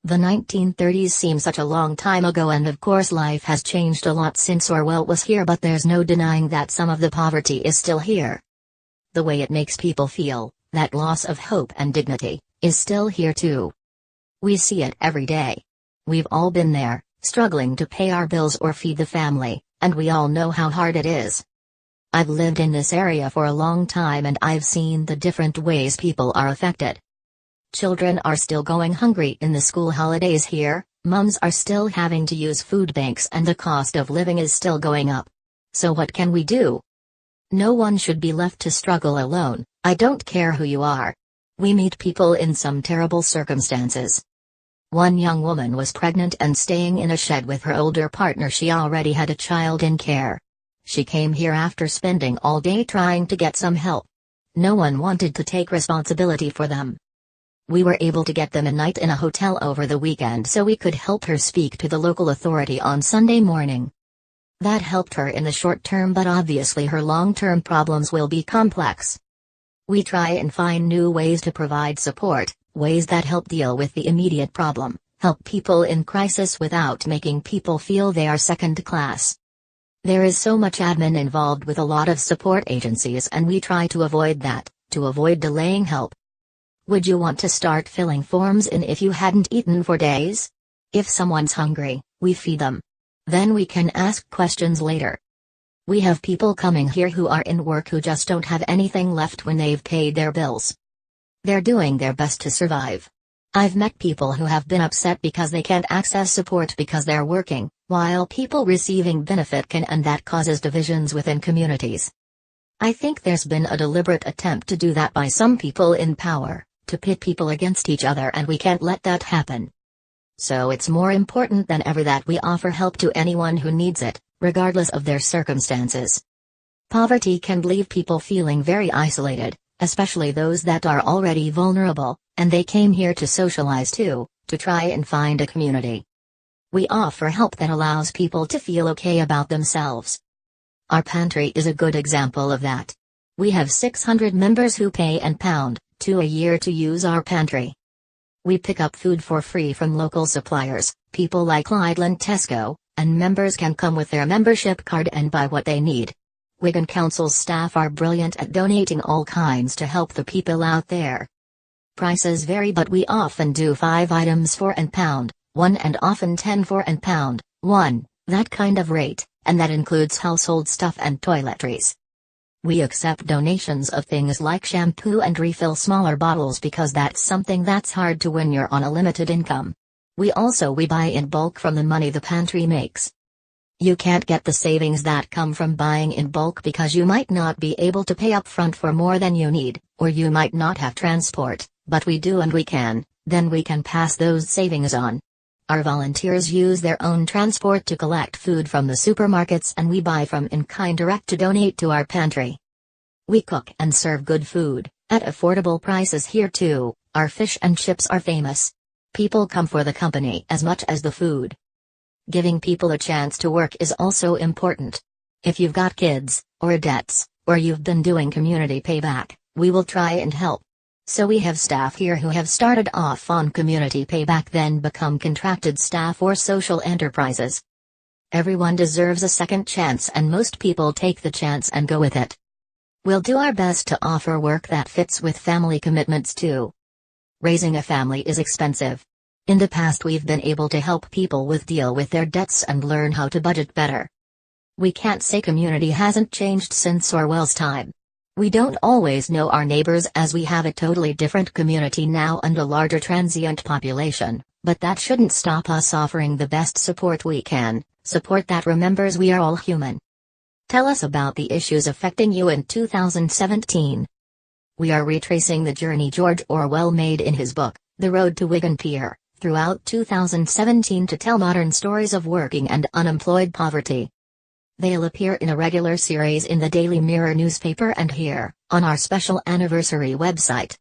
The 1930s seem such a long time ago, and of course life has changed a lot since Orwell was here, but there's no denying that some of the poverty is still here. The way it makes people feel, that loss of hope and dignity, is still here too. We see it every day. We've all been there, struggling to pay our bills or feed the family, and we all know how hard it is. I've lived in this area for a long time, and I've seen the different ways people are affected. Children are still going hungry in the school holidays here, mums are still having to use food banks, and the cost of living is still going up. So what can we do? No one should be left to struggle alone. I don't care who you are. We meet people in some terrible circumstances. One young woman was pregnant and staying in a shed with her older partner. She already had a child in care. She came here after spending all day trying to get some help. No one wanted to take responsibility for them. We were able to get them a night in a hotel over the weekend so we could help her speak to the local authority on Sunday morning. That helped her in the short term, but obviously her long-term problems will be complex. We try and find new ways to provide support, ways that help deal with the immediate problem, help people in crisis without making people feel they are second class. There is so much admin involved with a lot of support agencies, and we try to avoid that, to avoid delaying help. Would you want to start filling forms in if you hadn't eaten for days? If someone's hungry, we feed them. Then we can ask questions later. We have people coming here who are in work who just don't have anything left when they've paid their bills. They're doing their best to survive. I've met people who have been upset because they can't access support because they're working, while people receiving benefit can, and that causes divisions within communities. I think there's been a deliberate attempt to do that by some people in power, to pit people against each other, and we can't let that happen. So it's more important than ever that we offer help to anyone who needs it, regardless of their circumstances. Poverty can leave people feeling very isolated, especially those that are already vulnerable, and they came here to socialize too, to try and find a community. We offer help that allows people to feel okay about themselves. Our pantry is a good example of that. We have 600 members who pay £1.2 a year to use our pantry. We pick up food for free from local suppliers, people like Lidl and Tesco, and members can come with their membership card and buy what they need. Wigan Council's staff are brilliant at donating all kinds to help the people out there. Prices vary, but we often do 5 items for £1, and often 10 for £1, that kind of rate, and that includes household stuff and toiletries. We accept donations of things like shampoo and refill smaller bottles because that's something that's hard to when you're on a limited income. We buy in bulk from the money the pantry makes. You can't get the savings that come from buying in bulk because you might not be able to pay up front for more than you need, or you might not have transport, but we do, and we can, then we can pass those savings on. Our volunteers use their own transport to collect food from the supermarkets, and we buy from in-kind direct to donate to our pantry. We cook and serve good food, at affordable prices here too. Our fish and chips are famous. People come for the company as much as the food. Giving people a chance to work is also important. If you've got kids, or debts, or you've been doing community payback, we will try and help. So we have staff here who have started off on community payback, then become contracted staff or social enterprises. Everyone deserves a second chance, and most people take the chance and go with it. We'll do our best to offer work that fits with family commitments too. Raising a family is expensive. In the past we've been able to help people deal with their debts and learn how to budget better. We can't say community hasn't changed since Orwell's time. We don't always know our neighbors as we have a totally different community now and a larger transient population, but that shouldn't stop us offering the best support we can, support that remembers we are all human. Tell us about the issues affecting you in 2017. We are retracing the journey George Orwell made in his book, The Road to Wigan Pier, throughout 2017 to tell modern stories of working and unemployed poverty. They'll appear in a regular series in the Daily Mirror newspaper and here, on our special anniversary website.